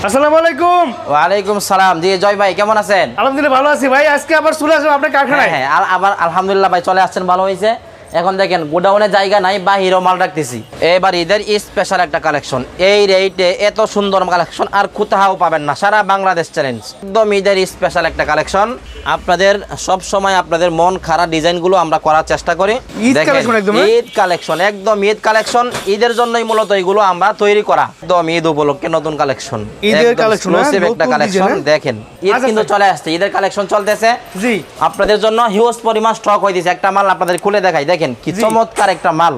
আসসালামু আলাইকুম। ওয়ালাইকুম সালাম। জি জয় ভাই, কেমন আছেন? আলহামদুলিল্লাহ ভালো আছি ভাই। আজকে আবার চলে আসলাম আপনার কারখানায়। হ্যাঁ, আবার আলহামদুলিল্লাহ ভাই, চলে আসছেন, ভালো হয়েছে। এখন দেখেন গোডাউনে জায়গা নাই, বাহিরও মাল রাখতেছি। এবার ঈদের স্পেশাল একটা কালেকশন, এই রেটে এত সুন্দর কালেকশন আর কোথাও পাবেন না, সারা বাংলাদেশ চ্যালেঞ্জ। একদম ঈদের স্পেশাল একটা কালেকশন। আপনাদের সব সময় আপনাদের মন খারাপ ডিজাইনগুলো আমরা করার চেষ্টা করি। ঈদ কালেকশন একদম ঈদ কালেকশন, ঈদের জন্যই মূলত এগুলো আমরা তৈরি করা। একদম ঈদ উপলক্ষে নতুন কালেকশন, ঈদের কালেকশন, একটা কালেকশন। দেখেন ঈদ কিন্তু চলে আসছে, ঈদের কালেকশন চলতেছে। জি, আপনাদের জন্য হিউজ পরিমাণ স্টক হয়ে দিয়েছে। একটা মাল আপনাদের খুলে দেখাই, দেখেন কি চমৎকার একটা মাল।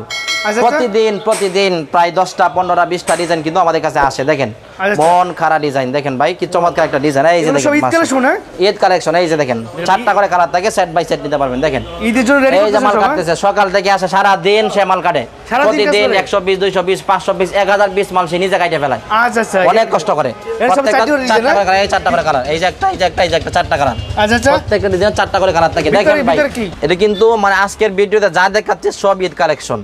প্রতিদিন প্রায় 10টা 15টা 20টা ডিজাইন কিন্তু আমাদের কাছে আসে। দেখেন মন খারাপ ডিজাইন, দেখেন ভাই কি চমৎকার একটা ডিজাইন। এই যে দেখেন ঈদ কালেকশন, এই যে দেখেন 4টা করে কালার থাকে, সেট বাই সেট নিতে পারবেন। দেখেন ঈদের জন্য রেডি এই যে মাল কাটতেছে, সকাল থেকে আসে, সারা দিন সে মাল কাটে। প্রতিদিন 120 220 500 পিস 1000 পিস মাল সে নিজে কাটে ফেলায়। অনেক কষ্ট করে। প্রত্যেকটা 4টা করে কালার, এই 4টা করে কালার, এই যে একটা, এই যে একটা, এই যে একটা, 4টা কালার। প্রত্যেকটা ডিজাইন 4টা করে কালার থাকে। দেখেন ভাই এটা কিন্তু মানে আজকের ভিডিওতে যা দেখাচ্ছে সব ঈদ কালেকশন,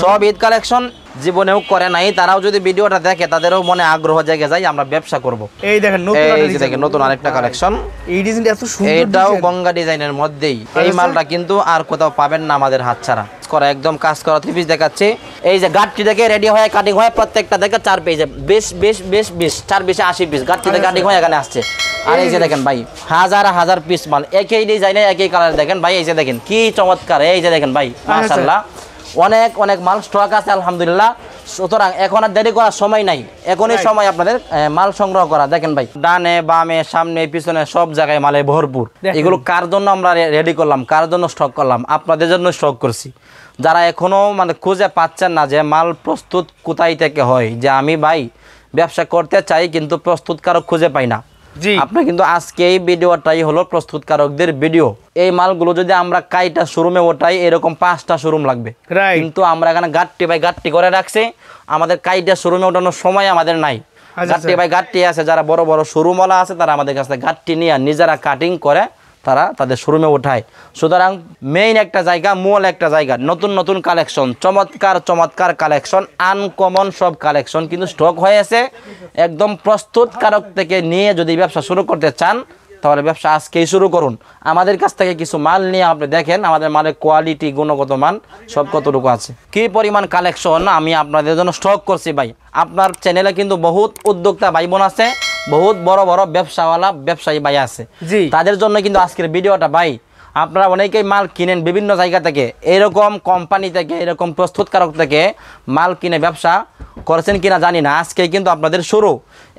সব ঈদ কালেকশন। জীবনেও করে নাই, তারাও যদি ভিডিওটা দেখে তাদেরও মনে আগ্রহ জেগে যায় আমরা ব্যবসা করব। এই দেখেন নতুন আরেকটা কালেকশন, এই ডিজাইনটা এত সুন্দর, এটাও গঙ্গা ডিজাইনের মধ্যেই। এই মালটা কিন্তু আর কোথাও পাবেন না আমাদের হাতছাড়া করা, একদম কাজ করা থ্রি পিস দেখাচ্ছি। এই যে গাঁটটি দেখে রেডি হয়ে কাটিং হয়, প্রত্যেকটা দেখে 4 পেজে 20 4 20 80 পিস গাঁটটি দেখে কাটিং হয়ে এখানে আসছে। আর এই যে দেখেন ভাই হাজার পিস মাল একই ডিজাইনে একই কালার। দেখেন ভাই এই যে দেখেন কি চমৎকার। এই যে দেখেন ভাই মাশাআল্লাহ অনেক মাল স্টক আছে আলহামদুলিল্লাহ। সুতরাং এখন আর দেরি করার সময় নাই, এখনই সময় আপনাদের মাল সংগ্রহ করা। দেখেন ভাই ডানে বামে সামনে পিছনে সব জায়গায় মালে ভরপুর। এগুলো কার জন্য আমরা রেডি করলাম, কার জন্য স্টক করলাম? আপনাদের জন্য স্টক করছি। যারা এখনো মানে খুঁজে পাচ্ছেন না যে মাল প্রস্তুত কোথায় থেকে হয়, যে আমি ভাই ব্যবসা করতে চাই কিন্তু প্রস্তুতকারক খুঁজে পাই না, আপনার কিন্তু আজকে এই ভিডিওটাই হলো প্রস্তুতকারকদের ভিডিও। এই মালগুলো যদি আমরা কাইটা শোরুমে ওঠাই, এরকম 5টা শোরুম লাগবে, কিন্তু আমরা এখানে গাট্টি করে রাখছি। আমাদের কাইটা শোরুমে ওঠানোর সময় আমাদের নাই। গাট্টি আছে, যারা বড় বড় শোরুমওয়ালা আছে তারা আমাদের কাছে গাট্টি নিয়ে নিজেরা কাটিং করে তারা তাদের শোরুমে ওঠায়। সুতরাং মেইন একটা জায়গা, মূল একটা জায়গা, নতুন কালেকশন, চমৎকার কালেকশন, আনকমন সব কালেকশন কিন্তু স্টক হয়েছে। একদম প্রস্তুতকারক থেকে নিয়ে যদি ব্যবসা শুরু করতে চান তাহলে ব্যবসা আজকেই শুরু করুন। আমাদের কাছ থেকে কিছু মাল নিয়ে আপনি দেখেন আমাদের মালের কোয়ালিটি, গুণগত মান সব কতটুকু আছে, কি পরিমাণ কালেকশন আমি আপনাদের জন্য স্টক করছি ভাই। আপনার চ্যানেলে কিন্তু বহুত উদ্যোক্তা ভাই বোন আছে, বহুত বড় ব্যবসায়ী ভাই আছে, তাদের জন্য কিন্তু আজকের ভিডিওটা ভাই। আপনারা অনেকেই মাল কিনেন বিভিন্ন জায়গা থেকে, এরকম কোম্পানি থেকে, এরকম প্রস্তুতকারক থেকে মাল কিনে ব্যবসা করেছেন কিনা জানি না, আজকে কিন্তু আপনাদের শুরু।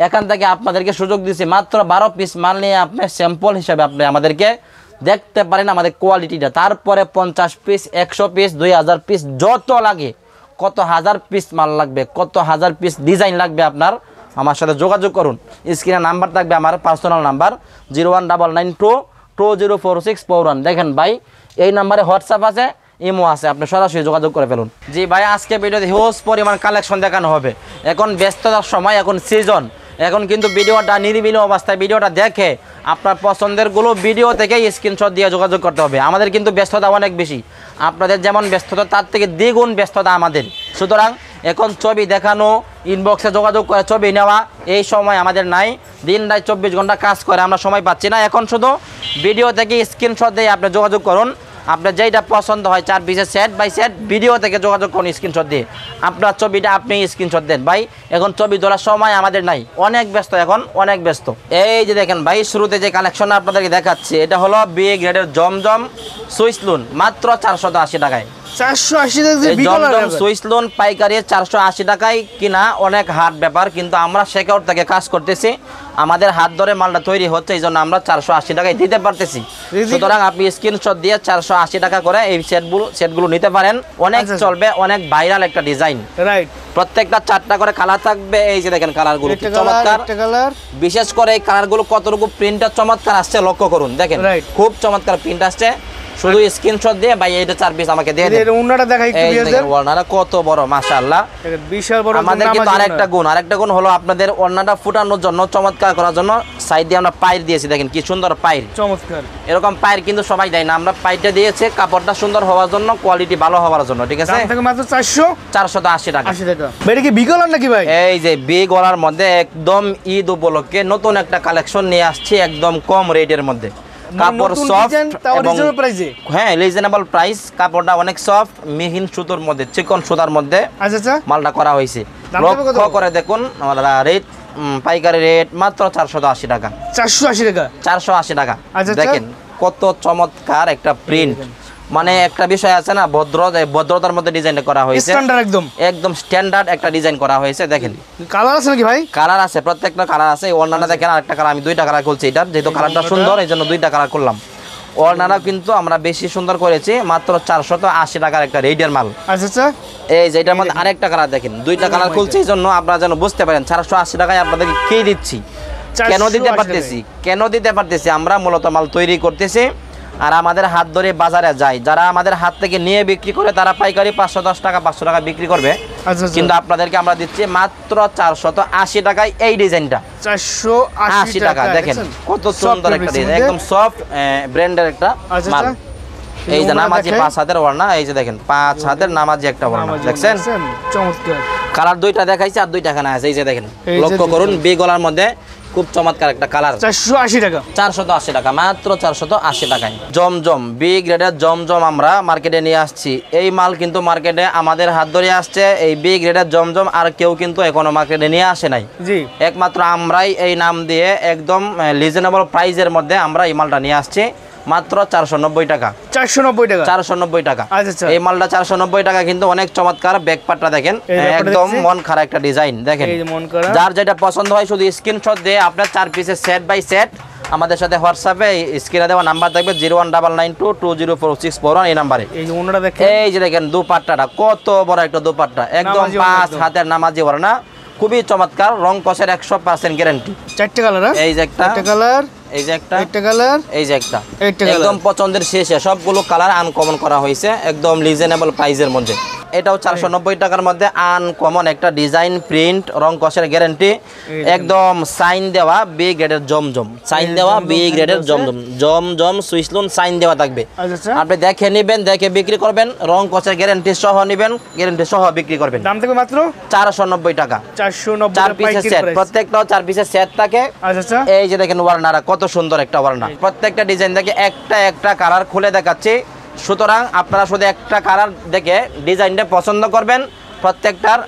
এখান থেকে আপনাদেরকে সুযোগ দিচ্ছি মাত্র 12 পিস মাল নিয়ে আপনি স্যাম্পল হিসাবে আপনি আমাদেরকে দেখতে পারেন আমাদের কোয়ালিটিটা। তারপরে 50 পিস 100 পিস 2000 পিস যত লাগে, কত হাজার পিস মাল লাগবে, কত হাজার পিস ডিজাইন লাগবে, আপনার আমার সাথে যোগাযোগ করুন। স্ক্রিনে নাম্বার থাকবে আমার পার্সোনাল নাম্বার 01992204641। দেখেন ভাই এই নাম্বারে হোয়াটসঅ্যাপ আছে, ইমো আছে, আপনি সরাসরি যোগাযোগ করে ফেলুন। জি ভাই আজকে ভিডিওতে হিউজ পরিমাণ কালেকশন দেখানো হবে। এখন ব্যস্ততার সময়, এখন সিজন, এখন কিন্তু ভিডিওটা নিরিবিলি অবস্থায় ভিডিওটা দেখে আপনার পছন্দেরগুলো ভিডিও থেকে স্ক্রিনশট দিয়ে যোগাযোগ করতে হবে। আমাদের কিন্তু ব্যস্ততা অনেক বেশি, আপনাদের যেমন ব্যস্ততা তার থেকে দ্বিগুণ ব্যস্ততা আমাদের। সুতরাং এখন ছবি দেখানো, ইনবক্সে যোগাযোগ করে ছবি নেওয়া এই সময় আমাদের নাই। দিন রাত 24 ঘন্টা কাজ করে, আমরা সময় পাচ্ছি না। এখন শুধু ভিডিও থেকে স্ক্রিনশট দিয়ে আপনি যোগাযোগ করুন। আপনার যেইটা পছন্দ হয় 4 পিসের সেট বাই সেট ভিডিও থেকে যোগাযোগ করুন, স্ক্রিনশট দিয়ে আপনার ছবিটা আপনি স্ক্রিনশট দেন ভাই। এখন ছবি তোলার সময় আমাদের নাই, অনেক ব্যস্ত, এখন অনেক ব্যস্ত। এই যে দেখেন ভাই শুরুতে যে কালেকশন আপনাদেরকে দেখাচ্ছি, এটা হলো বিএ গ্রেডের জমজম সুইস লোন, মাত্র 480 টাকায়। 480 সুইস লোন পাইকারি 480 টাকায় কিনা, অনেক হাট ব্যাপার, কিন্তু আমরা শেখাউট থেকে কাজ করতেছি, আমাদের হাত ধরে মালটা তৈরি হচ্ছে, এই জন্য আমরা 480 টাকায় দিতে পারতেছি। সুতরাং আপনি স্ক্রিনশট দিয়ে 480 টাকা করে এই সেটগুলো নিতে পারেন। অনেক চলবে, অনেক ভাইরাল একটা ডিজাইন। প্রত্যেকটা 4টা করে কালার থাকবে। এই যে দেখেন কালারগুলো চমৎকার, বিশেষ করে এই কালারগুলো কতটুকু প্রিন্টটা চমৎকার আসছে লক্ষ্য করুন। দেখেন খুব চমৎকার প্রিন্ট আসছে, শুধু স্ক্রিনশট দিয়ে ভাই এটা 4 পিস আমাকে দিয়ে দেন। এর ওন্নাটা দেখাই একটু এই বিয়াস দেখেন ওড়নাটা কত বড় মাশাআল্লাহ। দেখেন বিশাল বড়। আমাদের কিন্তু আরেকটা গুণ হলো আপনাদের ওড়নাটা ফুটানোর জন্য, চমৎকার করার জন্য সাইড দিয়ে আমরা পাইর দিয়েছি। দেখেন কি সুন্দর পাইর, চমৎকার। এরকম পাইর কিন্তু সবাই দেয় না, আমরা পাইরটা দিয়েছি কাপড়টা সুন্দর হওয়ার জন্য, কোয়ালিটি ভালো হওয়ার জন্য। ঠিক আছে, দাম থাকে মাত্র 480 টাকা। 80 টাকা। এটা কি বিগ গলার নাকি ভাই? এই যে বিগ গলার মধ্যে একদম ঈদ উপলক্ষে নতুন একটা কালেকশন নিয়ে আসছি, একদম কম রেটের মধ্যে। কাপড় সফট এবং হ্যাঁ রিজনেবল প্রাইস, কাপড়টা অনেক সফট, মিহিন সুতোর মধ্যে, চিকন সুতার মধ্যে আচ্ছা মালটা করা হয়েছে। লক্ষ্য করে দেখুন আমরা রেট, পাইকারি রেট মাত্র 480 টাকা। 480 টাকা। দেখেন কত চমৎকার একটা প্রিন্ট, মানে একটা বিষয় আছে না, ভদ্রতার মধ্যে ডিজাইন করা হয়েছে, একদম স্ট্যান্ডার্ড একটা ডিজাইন করা হয়েছে। দেখেন কালার আছে নাকি ভাই? কালার আছে, প্রত্যেকটা কালার আছে। ওড়নাটা দেখেন আরেকটা কালার, আমি 2টা কালার খুলছি, এটার যেহেতু কালারটা সুন্দর এই জন্য 2টা কালার করলাম। ওড়নাটা কিন্তু আমরা বেশি সুন্দর করেছি, মাত্র 480 টাকার একটা রেডিয়ার মাল। আচ্ছা এই যে এটার মধ্যে আরেকটা কালার দেখেন, 2টা কালার খুলছি এই জন্য আপনারা যেন বুঝতে পারেন 480 টাকায় আপনাদেরকে কে দিচ্ছি, কেন দিতে পারতেছি। আমরা মূলত মাল তৈরি করতেছি আর আমাদের হাত ধরে বাজারে যায়, যারা আমাদের হাত থেকে নিয়ে বিক্রি করে তারা পাইকারি 510 টাকা 500 টাকা বিক্রি করবে, কিন্তু আপনাদেরকে আমরা দিচ্ছি মাত্র 480 টাকায় এই ডিজাইনটা। 480 টাকা। দেখেন কত সুন্দর একটা ডিজাইন, একদম সফট ব্র্যান্ডের একটা মাল। এই যে নামাজি 5 হাতের ওড়না, এই যে দেখেন 5 হাতের নামাজি একটা ওড়না, দেখছেন চমৎকার। কালার 2টা দেখাইছি আর 2টা এখানে আছে, এই যে দেখেন লক্ষ্য করুন বি গলার মধ্যে খুব চমৎকার একটা কালার। 480 টাকা। 480 টাকা, মাত্র 480 টাকায়। জমজম বি গ্রেডের জমজম আমরা মার্কেটে নিয়ে আসছি। এই মাল কিন্তু মার্কেটে আমাদের হাত ধরে আসছে, এই বি গ্রেডের জমজম আর কেউ কিন্তু এখনো মার্কেটে নিয়ে আসে নাই। জি, একমাত্র আমরাই এই নাম দিয়ে একদম রিজনেবল প্রাইসের মধ্যে আমরা এই মালটা নিয়ে আসছি, মাত্র 490 টাকা। 490 টাকা। আচ্ছা, এই মালটা 490 টাকা, কিন্তু অনেক চমৎকার। ব্যাকপার্টটা দেখেন একদম মন খারাপ একটা ডিজাইন। দেখেন যার যেটা পছন্দ হয় শুধু স্ক্রিনশট দিয়ে আপনার 4 পিসের সেট বাই সেট আমাদের সাথে হোয়াটসঅ্যাপে স্ক্রিনে দেওয়া নাম্বার থাকবে 01992204641 এই নাম্বারে। এই যে দেখেন দুপাট্টাটা কত বড় একটা দুপাট্টা, একদম 5 হাতের নামাজি ওড়না, খুবই চমৎকার, রং কষের 100% গ্যারান্টি। 4টা কালার, এই যে একটা কালার, এই যে একটা কালার, এই যে একটা, একদম পছন্দের শেষে সবগুলো কালার আনকমন করা হয়েছে, একদম রিজনেবল প্রাইসের মধ্যে। এটাও 490 টাকার মধ্যে আনকমন একটা ডিজাইন, প্রিন্ট, রং কষের গ্যারান্টি, একদম সাইন দেওয়া বি গ্রেডের জমজম, সাইন দেওয়া বি গ্রেডের জমজম সুইসলুন সাইন দেওয়া থাকবে। আপনি দেখে নেবেন, দেখে বিক্রি করবেন, রং কষের গ্যারান্টি সহ নেবেন, গ্যারান্টি সহ বিক্রি করবেন। দাম থেকে মাত্র 490 টাকা। 4 পিসের সেট, প্রত্যেকটাও 4 পিসের সেট থাকে। আচ্ছা, এই যে দেখেন ওয়ার্নারা কত সুন্দর একটা ওয়ার্না, প্রত্যেকটা ডিজাইন দেখে একটা কালার খুলে দেখাচ্ছি, সুতরাং আপনারা শুধু একটা কালার দেখে ডিজাইনটা পছন্দ করবেন। প্রত্যেকটার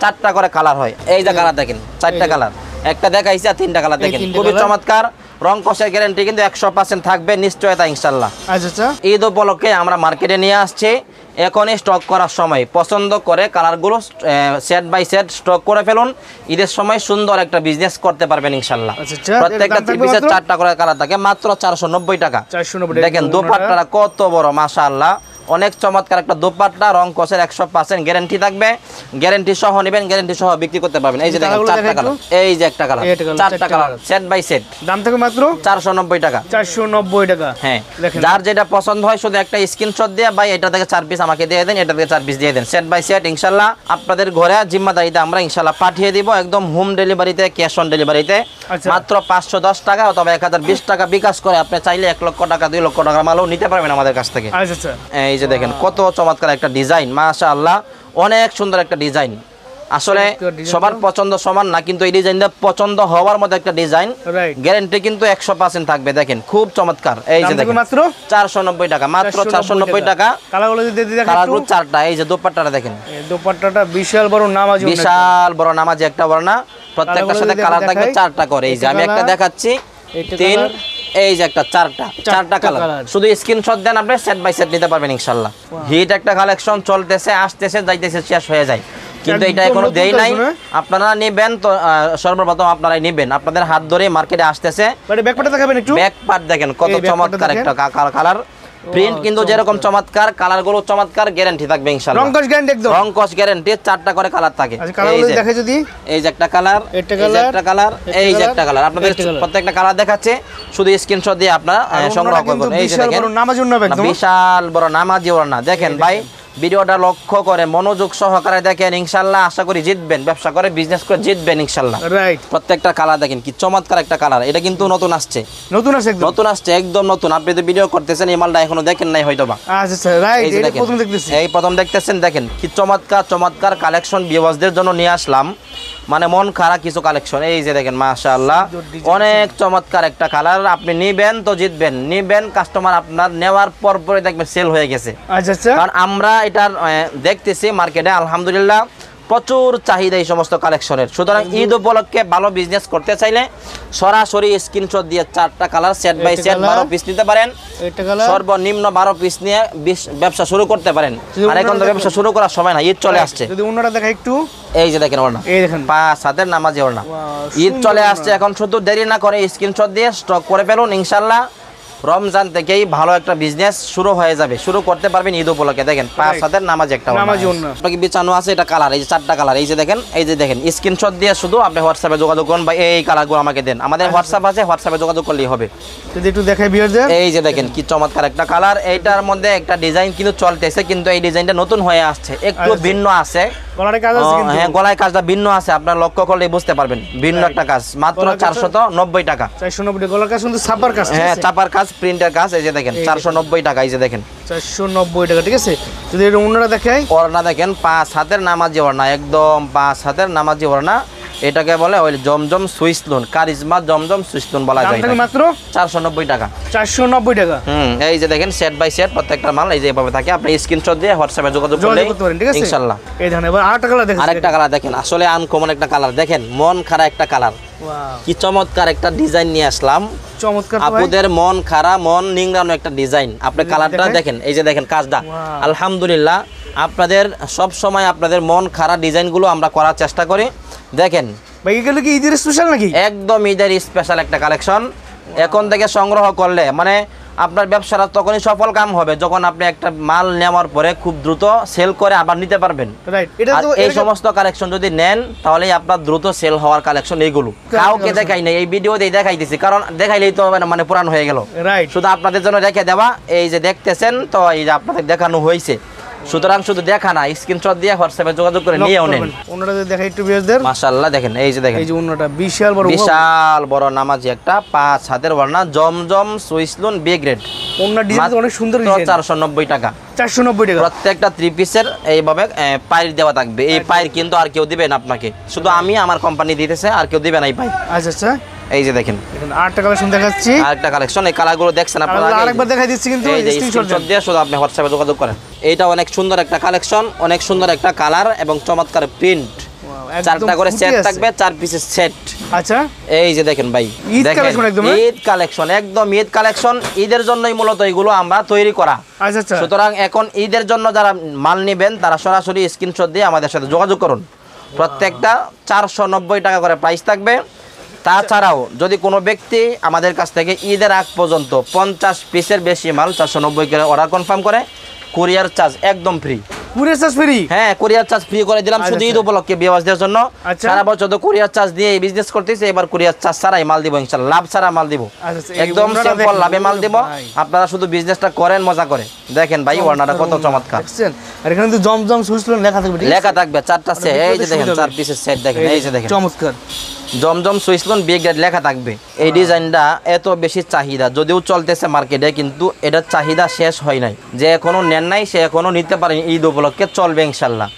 4টা করে কালার হয়। এই যে কালার দেখেন 4টা কালার, একটা দেখাইছি আর 3টা কালার দেখেন, খুবই চমৎকার। রং কষের গ্যারান্টি কিন্তু 100% থাকবে, নিশ্চয়তা ইনশাল্লাহ। আচ্ছা, ঈদ উপলক্ষে আমরা মার্কেটে নিয়ে আসছি, এখনই স্টক করার সময়। পছন্দ করে কালারগুলো সেট বাই সেট স্টক করে ফেলুন, ঈদের সময় সুন্দর একটা বিজনেস করতে পারবেন ইনশাল্লাহ। প্রত্যেকটা 3 পিসের 4টা করে কালার থাকে, মাত্র 490 টাকা। দেখেন দোপাট্টাটা কত বড় মাশাআল্লাহ, অনেক চমৎকার একটা দোপাট্টা, রং কষের 100% গ্যারান্টি থাকবে, গ্যারান্টি সহ নেবেন, গ্যারান্টি সহ বিক্রি করতে পারবেন। এই যে দেখেন 4টা কালার, এই যে একটা কালার, 4টা কালার সেট বাই সেট, দাম থেকে মাত্র 490 টাকা। 490 টাকা। হ্যাঁ, যার যেটা পছন্দ হয় শুধু একটা স্ক্রিনশট দিয়ে ভাই এটা থেকে 4 পিস আমাকে দিয়ে দেন, এটা থেকে 4 পিস দিয়ে দেন, সেট বাই সেট ইনশাআল্লাহ আপনাদের ঘরে জিম্মাদারিতে আমরা ইনশাআল্লাহ পাঠিয়ে দিব, একদম হোম ডেলিভারিতে, ক্যাশ অন ডেলিভারিতে। মাত্র 510 টাকা অথবা 1020 টাকা বিকাশ করে আপনি চাইলে 1 লক্ষ টাকা 2 লক্ষ টাকা মালও নিতে পারবেন আমাদের কাছ থেকে। আচ্ছা, এই যে দেখেন কত চমৎকার একটা ডিজাইন, মাশাআল্লাহ অনেক সুন্দর একটা ডিজাইন। আসলে সবার পছন্দ সমান না, কিন্তু এই ডিজাইনটা পছন্দ হওয়ার মতো একটা ডিজাইন, গ্যারান্টি কিন্তু 100% থাকবে। দেখেন খুব চমৎকার। এই যে দেখেন মাত্র 490 টাকা, মাত্র 490 টাকা। কালারগুলো যদি দিয়ে দেখাই, কালারগুলো 4টা। এই যে দোপাট্টাটা দেখেন, এই দোপাট্টাটা বিশাল বড় নামাজি, বিশাল বড় নামাজি একটা ওড়না, প্রত্যেকটার সাথে কালার থাকবে 4টা করে। এই যে আমি একটা দেখাচ্ছি, 3, এই যে একটা 4টা কালার, শুধু স্ক্রিনশট দেন, আপনি সেট বাই সেট নিতে পারবেন ইনশাআল্লাহ। হিট একটা কালেকশন চলতেছে, আসতেছে, যাইতেছে, শেষ হয়ে যায়, কিন্তু এটা এখনো দেই নাই। আপনারা নেবেন তো সর্বপ্রথম আপনারাই নেবেন, আপনাদের হাত ধরে মার্কেটে আসতেছে। ব্যাকপার্টটা দেখাবেন একটু, ব্যাকপার্ট দেখেন কত চমৎকার একটা কালার, প্রিন্ট কিন্তু যেরকম চমৎকার, কালার গুলো চমৎকার, গ্যারান্টি থাকবে ইনশাআল্লাহ। রং কস গ্যারান্টি একদম। রং কস গ্যারান্টি, 4টা করে কালার থাকে। আচ্ছা কালারগুলো দেখে যদি, এই যে একটা কালার, এই যে একটা কালার, এই যে একটা কালার, আপনাদের প্রত্যেকটা কালার দেখাচ্ছে, শুধু স্ক্রিনশট দিয়ে আপনারা সংগ্রহ করবেন। এই যে দেখেন বিশাল বড় নামাজি ওড়না। দেখেন ভাই ভিডিওটা লক্ষ্য করে মনোযোগ সহকারে দেখেন, ইনশাআল্লাহ আশা করি জিতবেন, ব্যবসা করে বিজনেস করে জিতবেন ইনশাআল্লাহ। রাইট। প্রত্যেকটা কালার দেখেন কি চমৎকার একটা কালার, এটা কিন্তু নতুন আসছে, নতুন আসছে একদম নতুন। আপনি তো ভিডিও করতেছেন, এই মালটা এখনো দেখেন নাই হয়তোবা। আচ্ছা রাইট, এটা প্রথম দেখতেছি, এই প্রথম দেখতেছেন। দেখেন কি চমৎকার কালেকশন ভিউয়ারদের জন্য নিয়ে আসলাম, মানে মন খারাপ কিছু কালেকশন। এই যে দেখেন মাশাআল্লাহ, অনেক চমৎকার একটা কালার। আপনি নিবেন তো জিতবেন, নিবেন কাস্টমার আপনার নেওয়ার পর পরে দেখবেন সেল হয়ে গেছে। আচ্ছা, কারণ আমরা এটা দেখতেছি মার্কেটে আলহামদুলিল্লাহ প্রচুর চাহিদা এই সমস্ত কালেকশনের। সুতরাং ঈদ উপলক্ষে ভালো বিজনেস করতে চাইলে সরাসরি স্ক্রিনশট দিয়ে 4টা colour set by set 12 piece নিতে পারেন, সর্বনিম্ন 12 পিস নিয়ে ব্যবসা শুরু করতে পারেন। আর এখন তো ব্যবসা শুরু করার সময় না, ঈদ চলে আসছে। যদি ওনারা দেখা একটু, এই যে দেখেন ওড়না, এই দেখেন 5 হাতের নামাজি ওড়না, ঈদ চলে আসছে। এখন শুধু দেরি না করে স্ক্রিনশট দিয়ে স্টক করে ফেলুন, ইনশাআল্লাহ রমজান থেকেই ভালো একটা বিজনেস শুরু হয়ে যাবে, শুরু করতে পারবেন ঈদ উপলক্ষে। দেখেন 5 হাতের নামাজি একটা ওড়না, আপনাকে বিছানো আছে, এটা কালার, এই যে 4টা কালার। এই যে দেখেন স্ক্রিনশট দিয়ে শুধু আপনি হোয়াটসঅ্যাপে যোগাযোগ করুন, বা এই কালারগুলো আমাকে দেন। আমাদের হোয়াটসঅ্যাপ আছে, হোয়াটসঅ্যাপে যোগাযোগ করলেই হবে। যদি একটু দেখাই ভিউয়ারদের, এই যে দেখেন কি চমৎকার একটা কালার। এইটার মধ্যে একটা ডিজাইন কিন্তু চলতেছে, কিন্তু এই ডিজাইনটা নতুন হয়ে আসছে, একটু ভিন্ন আছে। গলায় কাজ আছে কিন্তু, হ্যাঁ গলায় কাজটা ভিন্ন আছে, আপনারা লক্ষ্য করলে বুঝতে পারবেন ভিন্ন একটা কাজ। মাত্র 490 টাকা। 490 টাকা গলার কাজ, কিন্তু ছাপার কাজ। হ্যাঁ ছাপার কাজ, প্রিন্টের কাজ। এই যে দেখেন 490 টাকা। এই যে দেখেন 490 টাকা, ঠিক আছে। যদি এটা ওনারা দেখাই, ওড়না দেখেন 5 হাতের নামাজি ওড়না, একদম 5 হাতের নামাজি ওড়না। এটাকে বলে ওই জমজম সুইস লোন, কারিজমা জমজম সুইস লোন বলা যায়। মাত্র 490 টাকা। 490 টাকা। এই যে দেখেন সেট বাই সেট প্রত্যেকটা মাল এই যে এভাবে থাকে। আপনি স্ক্রিনশট দিয়ে হোয়াটসঅ্যাপে যোগাযোগ করলে ইনশাআল্লাহ। এই দেখেন এবার আরেকটা কালার দেখেন, আরেকটা কালার দেখেন, আসলে আনকমন একটা কালার। দেখেন মন খারাপ একটা কালার, কি চমৎকার একটা ডিজাইন নিয়ে আসলাম। চমৎকার আপুদের মন খারাপ, মন নিংড়ানো একটা ডিজাইন। আপনি কালারটা দেখেন, এই যে দেখেন কাজটা আলহামদুলিল্লাহ। আপনাদের সব সময় আপনাদের মন খারাপ ডিজাইনগুলো আমরা করার চেষ্টা করি। দেখেন ভাই এগুলো কি ঈদের স্পেশাল নাকি? একদম ঈদের স্পেশাল একটা কালেকশন। এখন থেকে সংগ্রহ করলে মানে আপনার ব্যবসাটা তখনই সফল কাম হবে যখন আপনি একটা মাল নেওয়ার পরে খুব দ্রুত সেল করে আবার নিতে পারবেন। এই সমস্ত কালেকশন যদি নেন তাহলেই আপনার দ্রুত সেল হওয়ার কালেকশন এইগুলো। কাউকে দেখাই নাই, এই ভিডিওতেই দেখাইতেছি, কারণ দেখাইলেই তো মানে পুরান হয়ে গেল। শুধু আপনাদের জন্য রেখে দেওয়া। এই যে দেখতেছেন তো, এই যে আপনাদের দেখানো হয়েছে। সুতরাং শুধু দেখা না, স্ক্রিনশট দিয়ে হোয়াটসঅ্যাপে যোগাযোগ করে নিয়েও নেন। ওনারা দেখাই একটু ভিউয়ারদের, মাশাআল্লাহ দেখেন, এই যে দেখেন এই যে ওনাটা বিশাল বড় নামাজি একটা 5 হাতের ওড়না, জমজম সুইস লোন বি গ্রেড। ওনার ডিজাইন অনেক সুন্দর, 490 টাকা। 490 টাকা। প্রত্যেকটা 3 পিসের এইভাবে পাইর দেওয়া থাকবে। এই পাইর কিন্তু আর কেউ দিবেন আপনাকে, শুধু আমি আমার কোম্পানি দিতেছে, আর কেউ দিবে না এই পাইর। আচ্ছা এই যে দেখেন আরেকটা কালেকশন দেখাচ্ছি, আরেকটা কালেকশন। এই কালারগুলো দেখছেন আপনারা, আরেকবার দেখাই দিচ্ছি, কিন্তু এই যে স্ক্রিনশট দিয়ে শুধু আপনি হোয়াটসঅ্যাপে যোগাযোগ করেন। এইটা অনেক সুন্দর একটা কালেকশন, অনেক সুন্দর একটা কালার এবং চমৎকার প্রিন্ট। 4টা করে সেট থাকবে, 4 পিসের সেট। আচ্ছা এই যে দেখেন ভাই, ঈদ কালেকশন একদম, ঈদ কালেকশন একদম ঈদ কালেকশন। ঈদের জন্যই মূলত এগুলো আমরা তৈরি করা। আচ্ছা সুতরাং এখন ঈদের জন্য যারা মাল নেবেন তারা সরাসরি স্ক্রিনশট দিয়ে আমাদের সাথে যোগাযোগ করুন। প্রত্যেকটা 490 টাকা করে প্রাইস থাকবে। তাছাড়াও যদি কোনো ব্যক্তি আমাদের কাছ থেকে ঈদের আগ পর্যন্ত 50 পিসের বেশি মাল 490 করে অর্ডার কনফার্ম করে, কুরিয়ার চার্জ একদম ফ্রি। Courier charge free? হ্যাঁ কুরিয়ার চার্জ ফ্রি করে দিলাম শুধু ঈদ উপলক্ষে ভিউয়ারদের জন্য। সারা বছর তো কুরিয়ার চার্জ দিয়ে এই বিজনেস করতেছি, এবার কুরিয়ার চার্জ ছাড়াই মাল দিব ইনশাআল্লাহ, লাভ ছাড়া মাল দিব, একদম সিম্পল লাভে মাল দিব। আপনারা শুধু বিজনেসটা করেন মজা করে। দেখেন ভাই ওড়নাটা কত চমৎকার। আর এখানে তো জমজম সুইস লোন লেখা থাকবে, লেখা থাকবে 4টা সেট। এই যে দেখেন 4 পিসের সেট দেখেন, এই যে দেখেন চমৎকার জমজম সুইস লোন বি গ্রেড লেখা থাকবে। এই ডিজাইনটা এত বেশি চাহিদা, যদিও চলতেছে মার্কেটে, কিন্তু এটার চাহিদা শেষ হয় নাই। যে এখনো নেন নাই সে এখনো নিতে পারে, ঈদ উপলক্ষে চলবে ইনশাআল্লাহ।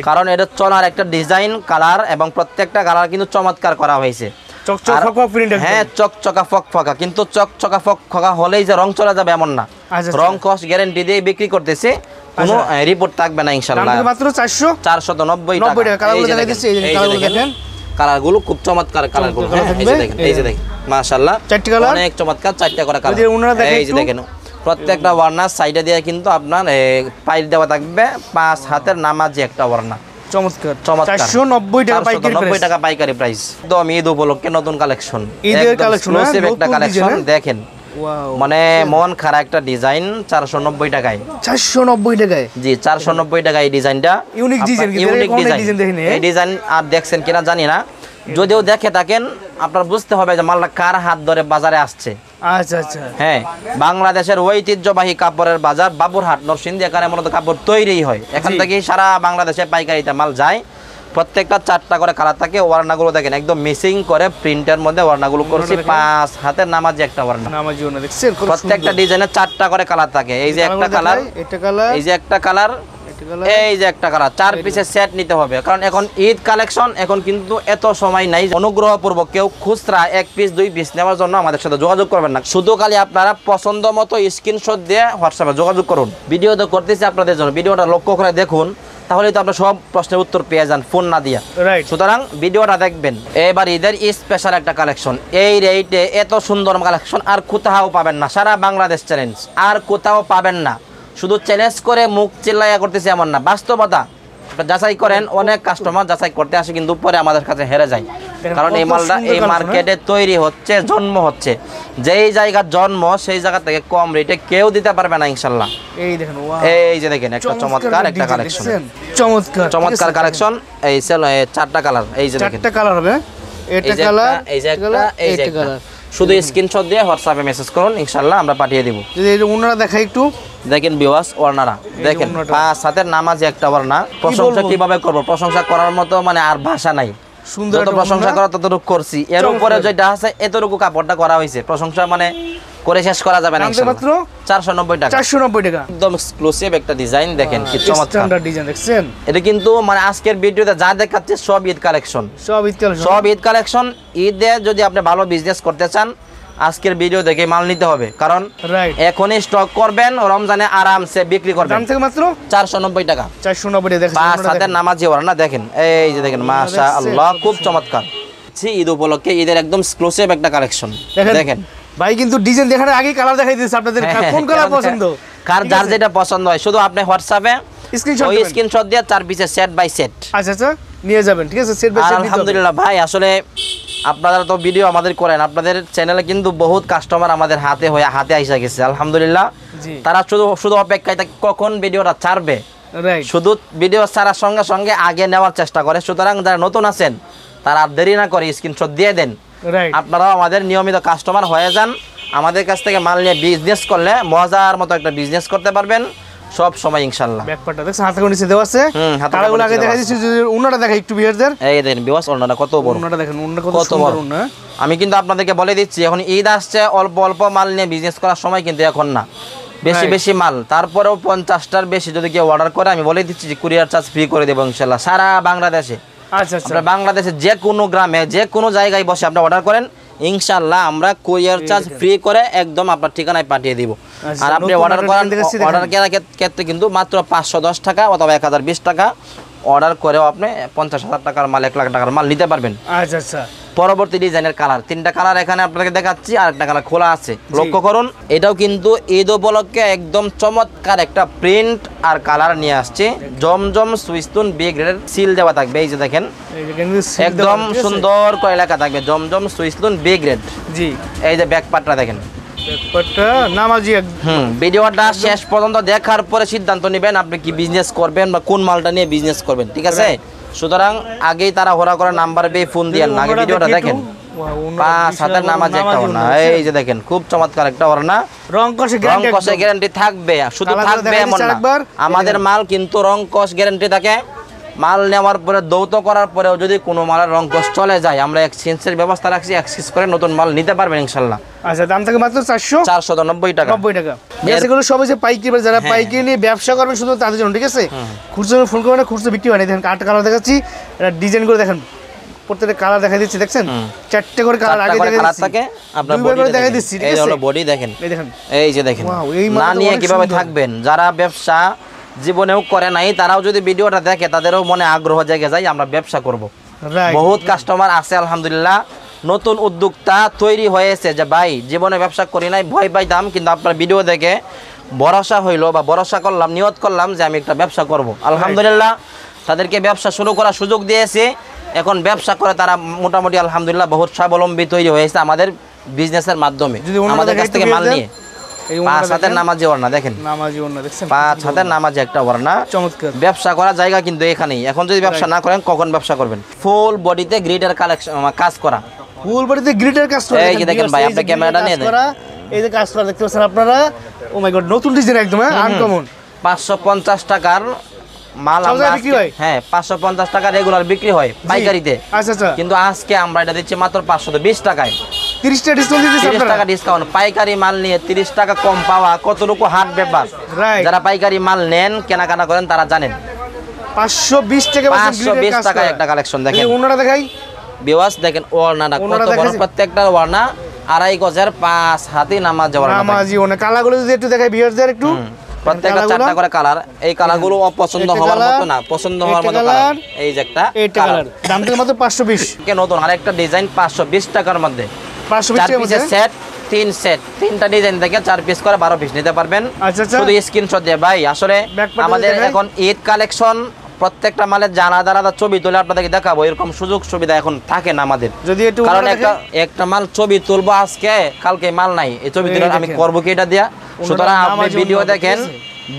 কারণ এটা চলার একটা ডিজাইন, কালার এবং প্রত্যেকটা কালার কিন্তু চমৎকার করা হয়েছে। হ্যাঁ চকচকা ফকফকা, কিন্তু চকচকা ফকফকা হলেই যে রং চলে যাবে এমন না। রং কস গ্যারান্টি দিয়ে বিক্রি করতেছে, কোনো রিপোর্ট থাকবে না ইনশাআল্লাহ। মাত্র 490 টাকা। কালারগুলো খুব চমৎকার কালারগুলো। এই যে দেখেন মাশাআল্লাহ, 4টি কালার অনেক চমৎকার, 4টা করে কালার। এই যে দেখেন প্রত্যেকটা ওড়নার সাইডে দিয়ে কিন্তু আপনার পাইর দেওয়া থাকবে। 5 হাতের নামাজি একটা ওড়না, চমৎকার 490 টাকা পাইকারি প্রাইস। একদম ঈদ উপলক্ষে নতুন কালেকশন, ঈদের কালেকশন, একটা কালেকশন। দেখেন ওয়াও মানে মন খারাপ একটা ডিজাইন 490 টাকায়। 490 টাকায় জি 490 টাকায় এই ডিজাইনটা। Unique design, unique design. এই ডিজাইন আর দেখছেন কিনা জানি না, যদিও দেখে থাকেন আপনার বুঝতে হবে যে মালটা কার হাত ধরে বাজারে আসছে। আচ্ছা আচ্ছা, হ্যাঁ, বাংলাদেশের ঐতিহ্যবাহী কাপড়ের বাজার বাবুরহাট নরসিংদী, এখানে মূলত কাপড় তৈরিই হয়। এখান থেকে সারা বাংলাদেশে পাইকারিতে মাল যায়। প্রত্যেকটা 4টা করে কালার থাকে। ওয়ার্নাগুলো দেখেন একদম মিসিং করে প্রিন্টের মধ্যে ওয়ার্নাগুলো করছি। 5 হাতের নামাজি একটা ওয়ার্না, নামাজি ওনা দেখছেন, প্রত্যেকটা ডিজাইনে 4টা করে কালার থাকে। এই যে একটা কালার, এটা কালার, এই যে একটা কালার, এই যে একটা কালার, 4 পিসের সেট নিতে হবে। কারণ এখন ঈদ কালেকশন, এখন কিন্তু এত সময় নাই। অনুগ্রহপূর্বক কেউ খুচরা 1 পিস 2 পিস নেওয়ার জন্য আমাদের সাথে যোগাযোগ করবেন না। শুধু খালি আপনারা পছন্দ মতো স্ক্রিনশট দিয়ে হোয়াটসঅ্যাপে যোগাযোগ করুন। ভিডিও তো করতেছি আপনাদের জন্য, ভিডিওটা লক্ষ্য করে দেখুন, তাহলে তো আপনার সব প্রশ্নের উত্তর পেয়ে যান ফোন না দিয়া। সুতরাং ভিডিওটা দেখবেন। এবার ঈদের স্পেশাল একটা কালেকশন, এই রেটে এত সুন্দর কালেকশন আর কোথাও পাবেন না। সারা বাংলাদেশ চ্যালেঞ্জ, আর কোথাও পাবেন না। শুধু চ্যালেঞ্জ করে মুখ চিল্লাইয়া করতেছে এমন না, বাস্তবতা। যাচাই করেন, অনেক কাস্টমার যাচাই করতে আসে কিন্তু পরে আমাদের কাছে হেরে যায়। কারণ এই মালটা এই মার্কেটে তৈরি হচ্ছে, জন্ম হচ্ছে। যেই জায়গার জন্ম সেই জায়গা থেকে কম রেটে কেউ দিতে পারবে না ইনশাল্লাহ। এই দেখেন, এই যে দেখেন একটা চমৎকার একটা কালেকশন, চমৎকার চমৎকার কালেকশন। এই 4টা কালার, এই যে দেখেন 4টা কালার হবে। এটা কালার, এই যে একটা, এই যে একটা। শুধু স্ক্রিনশট দিয়ে হোয়াটসঅ্যাপে মেসেজ করুন, ইনশাআল্লাহ আমরা পাঠিয়ে দেব। যদি এই ওনারা দেখাই একটু দেখেন ভিউয়ার্স, ওড়নারা দেখেন 5 হাতের নামাজি একটা ওড়না। প্রশংসা কিভাবে করব, প্রশংসা করার মতো মানে আর ভাষা নাই। সুন্দর যত প্রশংসা করা ততটুকু করছি। এর উপরে যেটা আছে এতটুকু কাপড়টা করা হয়েছে, প্রশংসা মানে করে শেষ করা যাবে না ইনশাআল্লাহ। মাত্র 490 টাকা, 490 টাকা। একদম এক্সক্লুসিভ একটা ডিজাইন, দেখেন কি চমৎকার স্ট্যান্ডার্ড ডিজাইন দেখছেন। এটা কিন্তু মানে আজকের ভিডিওতে যা দেখাচ্ছে সব ঈদ কালেকশন, সব ঈদ কালেকশন, সব ঈদ কালেকশন। ঈদে যদি আপনি ভালো বিজনেস করতে চান, আজকের ভিডিও দেখে মাল নিতে হবে। কারণ এখনই স্টক করবেন, রমজানে আরামসে বিক্রি করবেন। দাম থেকে মাত্র 490 টাকা, 490 টাকা। দেখেন 5 হাতের নামাজি ওড়না দেখেন, এই যে দেখেন মাশাআল্লাহ, খুব চমৎকার। ঈদ উপলক্ষে ঈদের একদম এক্সক্লুসিভ একটা কালেকশন দেখেন। ভাই কিন্তু ডিজাইন দেখার আগে কালার দেখাই দিয়েছে আপনাদের, কোন কালার পছন্দ, কার যার যেটা পছন্দ হয় শুধু আপনি হোয়াটসঅ্যাপে স্ক্রিনশট দিয়ে 4 পিসের সেট বাই সেট আচ্ছা আচ্ছা নিয়ে যাবেন, ঠিক আছে? Set by set. আলহামদুলিল্লাহ ভাই, আসলে আপনারা তো ভিডিও আমাদের করেন, আপনাদের চ্যানেলে কিন্তু বহুত কাস্টমার আমাদের হাতে আইসা গেছে আলহামদুলিল্লাহ। তারা শুধু অপেক্ষায় থাকে কখন ভিডিওটা ছাড়বে। শুধু ভিডিও ছাড়ার সঙ্গে সঙ্গে আগে নেওয়ার চেষ্টা করে। সুতরাং যারা নতুন আছেন তারা দেরি না করে স্ক্রিনশট দিয়ে দেন। আপনারাও আমাদের নিয়মিত কাস্টমার হয়ে যান। আমাদের কাছ থেকে মাল নিয়ে বিজনেস করলে মজার মতো একটা বিজনেস করতে পারবেন সব সময় ইনশাআল্লাহ। ব্যাকপার্টটা দেখছেন হাতে করে নিচে দেওয়া আছে। কালারগুলো আগে দেখাই দিচ্ছি, যদি ওন্নাটা দেখাই একটু বিয়ারদের। এই দেখেন ভিউয়ার্স, ওন্নাটা কত বড়, ওন্নাটা দেখেন, ওন্না কত বড় ওন্না। আমি কিন্তু আপনাদেরকে বলে দিচ্ছি, এখন ঈদ আসছে, অল্প অল্প মাল নিয়ে বিজনেস করার সময় কিন্তু এখন না। বেশি বেশি মাল, তারপরেও 50টার বেশি যদি কেউ অর্ডার করে, আমি বলে দিচ্ছি যে কুরিয়ার চার্জ ফ্রি করে দেবো ইনশাআল্লাহ সারা বাংলাদেশে। আচ্ছা আচ্ছা, আপনারা বাংলাদেশে যে কোনো গ্রামে যে কোনো জায়গায় বসে আপনি অর্ডার করেন, ইনশাআল্লাহ আমরা কুরিয়ার চার্জ ফ্রি করে একদম আপনার ঠিকানায় পাঠিয়ে দিব। আর আপনি অর্ডার করার ক্ষেত্রে কিন্তু মাত্র 510 টাকা অথবা 1020 টাকা অর্ডার করেও আপনি 50,000 টাকার মাল, 1 লাখ টাকার মাল নিতে পারবেন। আচ্ছা আচ্ছা। পরবর্তী ডিজাইনের কালার 3টা কালার এখানে আপনাকে দেখাচ্ছি, আর একটা কালার খোলা আছে, লক্ষ্য করুন। এটাও কিন্তু ঈদ উপলক্ষে একদম চমৎকার একটা প্রিন্ট আর কালার নিয়ে আসছে। জমজম সুইস্তুন বি গ্রেডের সিল দেওয়া থাকবে, এই যে দেখেন একদম সুন্দর করে লেখা থাকবে জমজম সুইস্তুন বি গ্রেড। জি, এই যে ব্যাক পার্টটা দেখেন, ভিডিওটা শেষ পর্যন্ত দেখার পরে সিদ্ধান্ত নেবেন আপনি কি বিজনেস করবেন বা কোন মালটা নিয়ে বিজনেস করবেন, ঠিক আছে? সুতরাং আগেই তারা হোরা করে নাম্বার পেয়ে ফোন দিয়েন না, আগে ভিডিওটা দেখেন। 5 হাতের নামাজি একটা ওড়না, এই যে দেখেন খুব চমৎকার একটা ওড়না, রং কষে গ্যারান্টি থাকবে। শুধু থাকবে এমন না, আমাদের মাল কিন্তু রং কষ গ্যারান্টি থাকে। মাল নেওয়ার পরে দৌত করার পরেও যদি কোনো মালের রং কষ চলে যায়, আমরা এক্সচেঞ্জের ব্যবস্থা রাখছি, এক্সচেঞ্জ করে নতুন মাল নিতে পারবেন ইনশাআল্লাহ। আচ্ছা, দাম থেকে মাত্র 490 টাকা, 90 টাকা। এগুলো সব যে পাইকারি, যারা পাইকারি নিয়ে ব্যবসা করবে শুধু তাদের জন্য, ঠিক আছে? খুচরো ফোন করবেন, খুচরো বিক্রি হয় না। দেখেন কাঠ কালার দেখাচ্ছি, এটা ডিজাইন করে দেখেন, প্রত্যেকটা কালার দেখাই দিচ্ছি, দেখছেন 4টে করে কালার আগে থাকে, আপনার বডি দেখাই দিচ্ছি, ঠিক আছে? এই হলো বডি দেখেন, এই দেখেন, এই যে দেখেন। না নিয়ে কিভাবে থাকবেন? যারা ব্যবসা জীবনেও করে নাই তারাও যদি ভিডিওটা দেখে, তাদেরও মনে আগ্রহ জেগে যায় আমরা ব্যবসা করব। বহুত কাস্টমার আছে আলহামদুলিল্লাহ, নতুন উদ্যোক্তা তৈরি হয়েছে যে ভাই জীবনে ব্যবসা করি নাই, ভয় পাইতাম, কিন্তু আপনার ভিডিও দেখে ভরসা হইলো বা ভরসা করলাম, নিয়ত করলাম যে আমি একটা ব্যবসা করব। আলহামদুলিল্লাহ তাদেরকে ব্যবসা শুরু করার সুযোগ দিয়েছে। এখন ব্যবসা করে তারা মোটামুটি আলহামদুলিল্লাহ বহুত স্বাবলম্বী তৈরি হয়েছে। আমাদের বিজনেসের মাধ্যমে আমাদের কাছ থেকে মাল নিয়ে 5 হাতের নামাজি ওড়না দেখেন, নামাজি ওড়না দেখছেন, 5 হাতের নামাজি একটা ওড়না, চমৎকার। ব্যবসা করার জায়গা কিন্তু এখানেই। এখন যদি ব্যবসা না করেন কখন ব্যবসা করবেন? ফুল বডিতে গ্রিডের কালেকশন কাজ করা, ফুল বডিতে গ্রিডের কাজ করা। এই যে দেখেন ভাই, আপনি ক্যামেরাটা নিয়ে দেন, এই যে কাজ করা দেখতে পাচ্ছেন আপনারা। ও মাই গড, নতুন ডিজাইন একদম, আনকমন। 550 টাকার মাল আমরা হ্যাঁ 550 টাকা রেগুলার বিক্রি হয় পাইকারিতে। আচ্ছা আচ্ছা, কিন্তু আজকে আমরা এটা দিচ্ছি মাত্র 520 টাকায়। 30 টাকা ডিসকাউন্ট দিতেছেন আপনারা? 30 টাকা ডিসকাউন্ট। পাইকারি মাল নিয়ে 30 টাকা কম পাওয়া কতটুকু হাট ব্যাপার। যারা পাইকারি মাল নেন কেনাকাটা করেন তারা জানেন। 520 টাকা, 520 টাকায় একটা কালেকশন দেখেন। ওনারা দেখাই বিওয়াস দেখেন ওড়নাটা কত বড়, প্রত্যেকটা ওড়না 2.5 গজের 5 হাতে নামাজি ওড়না। নামাজি ওড়না কালারগুলো যদি একটু দেখাই ভিউয়ারদের একটু, প্রত্যেকটা 4টা করে কালার। এই কালারগুলো অপছন্দ হওয়ার মতো না, পছন্দ হওয়ার মতো কালার। এই যে একটা কালার, দাম থেকে মাত্র 520। কে নতুন আরেকটা ডিজাইন 520 টাকার মধ্যে, 520 4 টাকার মধ্যে পিসের সেট, 3 সেট, 3টা ডিজাইন থেকে 4 পিস করে 12 পিস নিতে পারবেন। আচ্ছা আচ্ছা, শুধু স্ক্রিনশট দিয়ে ভাই। আসলে আমাদের এখন ঈদ কালেকশন, প্রত্যেকটা মালের আলাদা আলাদা ছবি তুলে আপনাদেরকে দেখাবো, এরকম সুযোগ সুবিধা এখন থাকে না আমাদের। যদি একটু কারণ একটা মাল ছবি তুলবো আজকে, কালকে মাল নাই, এই ছবি তুলে আমি করবো কি এটা দিয়া? সুতরাং আপনি ভিডিও দেখেন,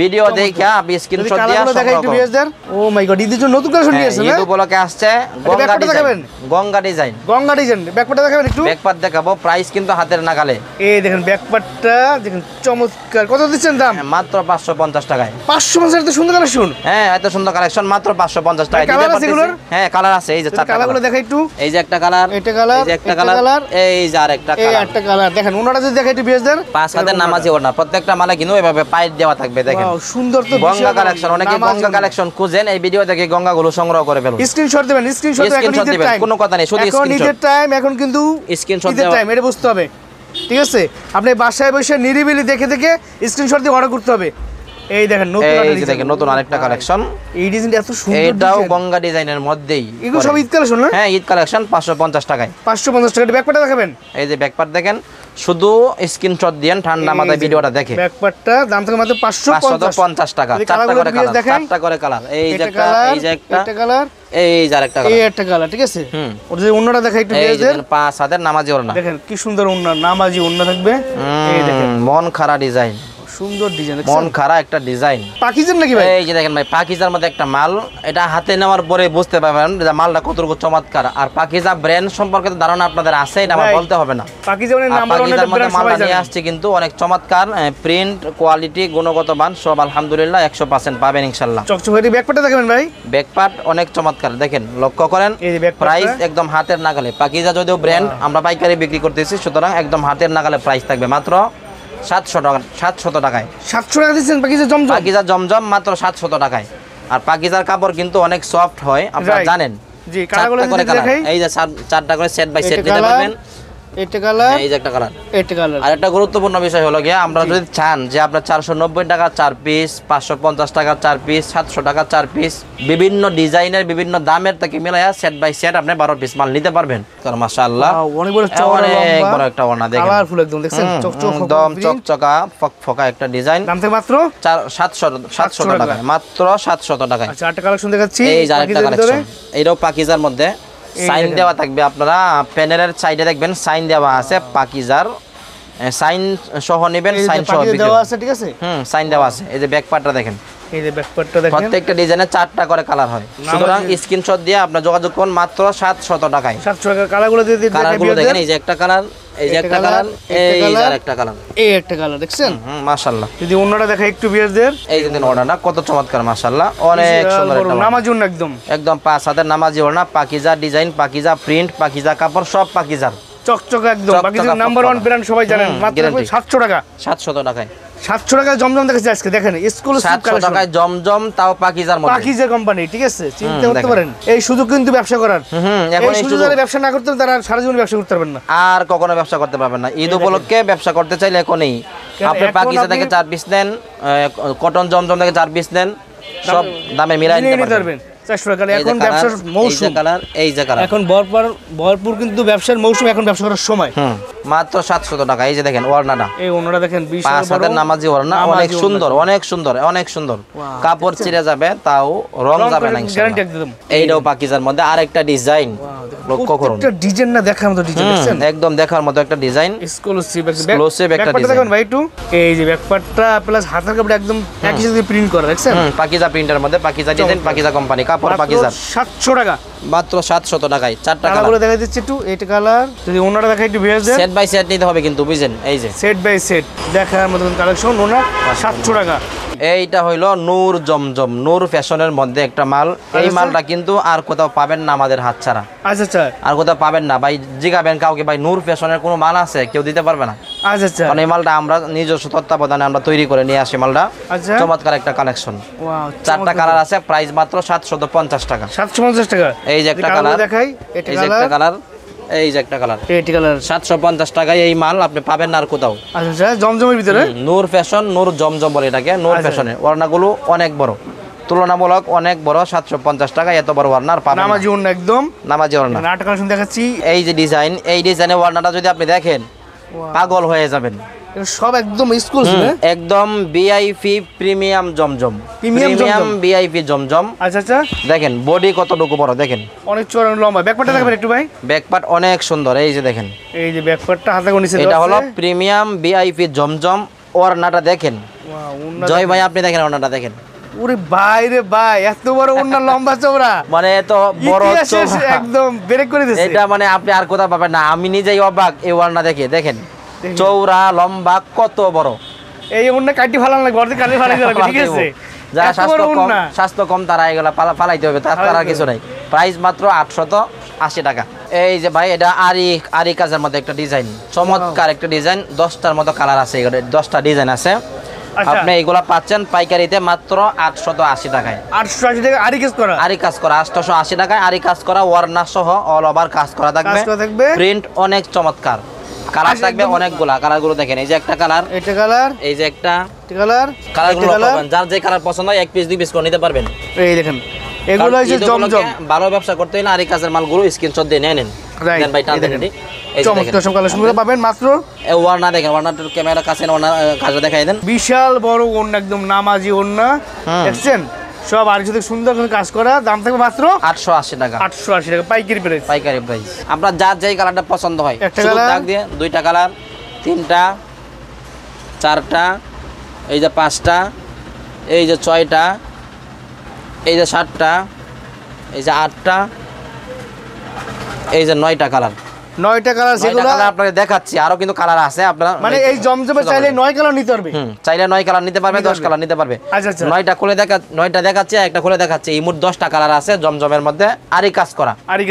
ভিডিও দেখে আপনি স্ক্রিনশট দিয়ে সংগ্রহ করুন। ও মাই গড, ঈদের জন্য নতুন কালেকশন নিয়ে আসছেন না? ঈদ উপলক্ষে আসছে Ganga design. Ganga design, Ganga design. ব্যাকপার্টটা দেখাবেন একটু? ব্যাকপার্ট দেখাবো, প্রাইস কিন্তু হাতের নাগালে। এই দেখেন ব্যাকপার্টটা দেখেন, চমৎকার। কত দিচ্ছেন দাম? মাত্র 550 টাকায়। 550 এত সুন্দর কালেকশন? হ্যাঁ, এত সুন্দর কালেকশন মাত্র 550 টাকায় দিতে পারতেছি। হ্যাঁ, কালার আছে, এই যে 4টা কালারগুলো দেখাই একটু। এই যে একটা কালার, এটা কালার, এই যে একটা কালার, এই যে আরেকটা কালার, এই একটা কালার দেখেন। ওনারা যদি দেখাই একটু ভিউয়ারদের, 5 হাতের নামাজি ওড়না, প্রত্যেকটা মালে কিন্তু এভাবে পাইপ দেওয়া থাকবে দেখেন। ওয়াও, সুন্দর তো। গঙ্গা কালেকশন, অনেকে গঙ্গা কালেকশন খুঁজেন, এই ভিডিও দেখে গঙ্গাগুলো সংগ্রহ করে ফেলুন। স্ক্রিনশট দিবেন, স্ক্রিনশট দিবেন, কোনো কথা নেই, শুধু স্ক্রিনশট। এখন ঈদের টাইম, এখন কিন্তু স্ক্রিনশট ঈদের টাইম, এটা বুঝতে হবে, ঠিক আছে? আপনি বাসায় বসে নিরিবিলি দেখে দেখে স্ক্রিনশট দিয়ে অর্ডার করতে হবে। এই দেখেন নতুন, এই যে দেখেন নতুন আরেকটা কালেকশন। এই ডিজাইনটা এত সুন্দর, এটাও গঙ্গা ডিজাইনের মধ্যেই। এগুলো সব ঈদ কালেকশন না? হ্যাঁ, ঈদ কালেকশন 550 টাকায়। 550 টাকা। ব্যাকপার্টটা দেখাবেন? এই যে ব্যাকপার্ট দেখেন, শুধু স্ক্রিনশট দেন ঠান্ডা মাথায় ভিডিওটা দেখে। ব্যাকপার্টটা দাম থেকে মাত্র 550 টাকা। 4টা করে কালার, 4টা করে কালার। এই যে একটা, এই যে একটা কালার, এই যে আরেকটা কালার, এই একটা কালার, ঠিক আছে? ওটা যে ওন্নাটা দেখাই একটু এই যে 5 হাতের নামাজি ওড়না দেখেন, কি সুন্দর ওন্না, নামাজি ওন্না থাকবে। এই দেখেন মন খারা ডিজাইন, সুন্দর ডিজাইন, মন খারা একটা ডিজাইন। পাকিজার নাকি ভাই? এই যে দেখেন ভাই, পাকিজার মধ্যে একটা মাল, এটা হাতে নেওয়ার পরে বুঝতে পারবেন যে মালটা কতটুকু চমৎকার। আর পাকিজা ব্র্যান্ড সম্পর্কে ধারণা আপনাদের আছে, এটা আমার বলতে হবে না। পাকিজা মানে নাম্বার 1 এর ব্র্যান্ড মালটা নিয়ে আসছে কিন্তু অনেক চমৎকার, প্রিন্ট, কোয়ালিটি, গুণগত মান সব আলহামদুলিল্লাহ 100% পাবেন ইনশাআল্লাহ। চকচকে। ব্যাকপার্টটা দেখবেন ভাই? ব্যাকপার্ট অনেক চমৎকার, দেখেন লক্ষ্য করেন, প্রাইস একদম হাতের নাগালে। পাকিজা যদিও ব্র্যান্ড, আমরা পাইকারি বিক্রি করতেছি, সুতরাং একদম হাতের নাগালে প্রাইস থাকবে মাত্র 700 টাকা। 700 টাকায় 700 টাকা দিচ্ছেন পাকিজা জমজম? পাকিজা জমজম মাত্র 700 টাকায়। আর পাকিজার কাপড় কিন্তু অনেক সফট হয়, আপনারা জানেন। জি, কালারগুলো দেখাই। এই যে 4টা করে সেট বাই সেট নিতে পারবেন। এটা কালার, এই যে একটা কালার, এটা কালার। আর একটা গুরুত্বপূর্ণ বিষয় হলো গিয়ে, আমরা যদি চান যে আপনার 490 টাকা 4 পিস, 550 টাকা 4 পিস, 700 টাকা 4 পিস, বিভিন্ন ডিজাইনের বিভিন্ন দামের থেকে মিলায়া সেট বাই সেট আপনি 12 পিস মাল নিতে পারবেন। মাশাআল্লাহ, অনেক বড় চওড়া লম্বা, বড় একটা ওড়না দেখেন, কালারফুল একদম, দেখছেন একদম চকচকা ফকফকা একটা ডিজাইন। দাম থেকে মাত্র 700 টাকা, মাত্র 700 টাকায়। আচ্ছা, আরেকটা কালেকশন দেখাচ্ছি। এই যে আরেকটা কালেকশন, এইটাও পাকিজার মধ্যে সাইন দেওয়া থাকবে। আপনারা প্যানেলের সাইডে দেখবেন সাইন দেওয়া আছে, পাকিজার সাইন সহ নেবেন, সাইন সহ দেওয়া আছে, ঠিক আছে? সাইন দেওয়া আছে। এই যে ব্যাক পার্টটা দেখেন, এই যে ব্যাকপার্টটা দেখেন, প্রত্যেকটা ডিজাইনে 4টা করে কালার হয়। সুতরাং স্ক্রিনশট দিয়ে আপনারা যোগাযোগ করুন মাত্র 700 টাকায়। 700 টাকা। কালারগুলো দিয়ে দিন, কালারগুলো দেখেন, এই যে একটা কালার, এই যে একটা কালার, এই যে আরেকটা কালার, এই একটা কালার, দেখছেন? মাশাআল্লাহ। যদি ওন্নাটা দেখাই একটু ভিউয়ারদের, এই যে ওড়নাটা কত চমৎকার, মাশাআল্লাহ, অনেক সুন্দর একটা নামাজি ওন্না, একদম 5 হাতের নামাজি ওড়না, পাকিজা ডিজাইন, পাকিজা প্রিন্ট, পাকিজা কাপড়, সব পাকিজার, চকচকা একদম। পাকিজার নাম্বার 1 ব্র্যান্ড, সবাই জানেন। মাত্র 700 টাকা। 700 টাকায় 700 টাকায় জমজম দেখেছি আজকে, দেখেন এক্সক্লুসিভ কালেকশন। 700 টাকায় জমজম, তাও পাকিজার মধ্যে, পাকিজা কোম্পানি, ঠিক আছে? চিন্তা করতে পারেন, এই সুযোগ কিন্তু ব্যবসা করার। এখন এই সুযোগ যারা ব্যবসা না করতে তারা সারা জীবন ব্যবসা করতে পারবেন না, আর কখনো ব্যবসা করতে পারবেন না। ঈদ উপলক্ষে ব্যবসা করতে চাইলে এখনই আপনি পাকিজা থেকে 4 পিস নেন, কটন জমজম থেকে 4 পিস নেন, সব দামে মিলাই নিতে পারবেন। 400 টাকা। এখন ব্যবসার মৌসুম, এই যে কালার, এই যে কালার, এখন ভরপুর কিন্তু ব্যবসার মৌসুম, এখন ব্যবসা করার সময়। মাত্র 700 টাকা। এই যে দেখেন ওড়নাটা, এই ওড়নাটা দেখেন, বিশাল 5 হাতের নামাজি ওড়না, অনেক সুন্দর, অনেক সুন্দর, অনেক সুন্দর। কাপড় ছিঁড়ে যাবে তাও রং যাবে না গ্যারান্টি ইনশাআল্লাহ। একদম। এইটাও পাকিজার মধ্যে আরেকটা ডিজাইন, লক্ষ্য করুন, একটা ডিজাইন না দেখার মতো ডিজাইন দেখছেন, একদম দেখার মতো একটা ডিজাইন, এক্সক্লুসিভ একটা ডিজাইন। দেখেন ভাই একটু, এই যে ব্যাকপার্টটা প্লাস হাতের কাপড় একদম একই সাথে প্রিন্ট করা, দেখছেন? পাকিজা প্রিন্টের মধ্যে, পাকিজা ডিজাইন, পাকিজা কোম্পানি, কাপড় পাকিজা। 700 টাকা মাত্র 700 টাকায় 4টা কালার। কালারগুলো দেখা দিচ্ছি একটু, এইটা কালার, যদি ওনাটা দেখা একটু ভিউয়ার্স দেন, সেট বাই সেট নিতে হবে কিন্তু, বুঝেন? এই যে সেট বাই সেট দেখার মতো কালেকশন, ওনা 700 টাকা। এইটা হইলো নূর জমজম, নূর ফ্যাশনের মধ্যে একটা মাল। এই মালটা কিন্তু আর কোথাও পাবেন না আমাদের হাত ছাড়া। আচ্ছা আচ্ছা, আর কোথাও পাবেন না ভাই। জিগাবেন কাউকে, ভাই নূর ফ্যাশনের কোনো মাল আছে? কেউ দিতে পারবে না। আচ্ছা আচ্ছা, কারণ এই মালটা আমরা নিজস্ব তত্ত্বাবধানে আমরা তৈরি করে নিয়ে আসি মালটা। আচ্ছা, চমৎকার একটা কালেকশন। ওয়াও, 4টা কালার আছে, প্রাইস মাত্র 750 টাকা। 750 টাকা। এই যে একটা কালার দেখাই, এটা এই যে একটা কালার, এই যে একটা কালার, এইটা কালার 750 টাকায় এই মাল আপনি পাবেন না আর কোথাও। আচ্ছা, জমজমের ভিতরে নূর ফ্যাশন, নূর জমজম বলে এটাকে, নূর ফ্যাশনের ওড়নাগুলো অনেক বড়, তুলনামূলক অনেক বড়। 750 টাকা এত বড় ওড়না আর পাবেন না। নামাজি ওড়না, একদম নামাজি ওড়না। 8 কালেকশন দেখাচ্ছি। এই যে ডিজাইন, এই ডিজাইনের ওড়নাটা যদি আপনি দেখেন পাগল হয়ে যাবেন। সব একদম এক্সক্লুসিভ, একদম ভিআইপি প্রিমিয়াম জমজম, প্রিমিয়াম ভিআইপি জমজম। আচ্ছা আচ্ছা, দেখেন বডি কতটুকু বড়, দেখেন অনেক চওড়া লম্বা। ব্যাকপার্টটা দেখাবেন একটু ভাই? ব্যাকপার্ট অনেক সুন্দর, এই যে দেখেন, এই যে ব্যাকপার্টটা হাতে করে নিচে, এটা হলো প্রিমিয়াম ভিআইপি জমজম। ওড়নাটা দেখেন, জয় ভাই আপনি দেখেন ওড়নাটা দেখেন। ওরে ভাই রে ভাই, এত বড় ওড়না, লম্বা চওড়া, মানে এত বড় চওড়া, একদম ব্রেক করে দিয়েছে। এটা মানে আপনি আর কোথাও পাবেন না। আমি নিজেই অবাক এই ওড়না দেখে। দেখেন চওড়া লম্বা কত বড়। এই ওড়না কাটি ফালান লাগে, ঘরে কাটি ফালাই লাগে, ঠিক আছে? যারা স্বাস্থ্য কম তারা এগুলা ফালাইতে হবে, তার আর কিছু নাই। প্রাইস মাত্র 880 টাকা। এই যে ভাই, এটা আরি কাজের মধ্যে একটা ডিজাইন, চমৎকার একটা ডিজাইন। 10টার মতো কালার আছে, 10টা ডিজাইন আছে। আপনি এগুলা পাচ্ছেন পাইকারিতে মাত্র 880 টাকায়। 880 টাকা আরি কাজ করা, 880 টাকায় আরি কাজ করা, ওয়ার্না সহ অল ওভার কাজ করা থাকবে। প্রিন্ট অনেক চমৎকার, কালার থাকবে অনেকগুলা। কালারগুলো দেখেন, এই যে একটা কালার, এটা কালার, এই যে একটা কালার, কালারগুলো যার যে কালার পছন্দ হয় 1 পিস 2 পিস করে নিতে পারবেন। এই দেখেন, এগুলো হচ্ছে জমজম। ভালো ব্যবসা করতে হলে আরি কাজের মালগুলো স্ক্রিনশট দিয়ে নেন। দেন ভাই, টান দেন। চমৎকার সব কালেকশনগুলো পাবেন মাত্র। ওড়না দেখেন, ওড়নাটার ক্যামেরা কাছে ওড়না কাজটা দেখাই দেন। বিশাল বড় ওড়না, একদম নামাজি ওড়না, দেখছেন? সব আর যদি সুন্দর করে কাজ করা, দাম থাকবে মাত্র 880 টাকা। 880 টাকা পাইকারি প্রাইস, পাইকারি প্রাইস। আপনার যার যেই কালারটা পছন্দ হয়, একটা শুধু কালার, দাগ দিয়ে 2টা কালার, 3টা, 4টা, এই যে 5টা, এই যে 6টা, এই যে 7টা, এই যে 8টা, এই যে 9টা কালার। 9টা কালার, সেগুলো আপনাকে দেখাচ্ছি। আরো কিন্তু কালার আছে আপনার, মানে এই জমজমে চাইলে 9 কালার নিতে পারবে। চাইলে 9 কালার নিতে পারবে, 10 কালার নিতে পারবে। আচ্ছা আচ্ছা, 9টা দেখাচ্ছি, একটা খুলে দেখাচ্ছি। এই মোট 10টা কালার আছে জমজমের মধ্যে। আরি কাজ করা, আরি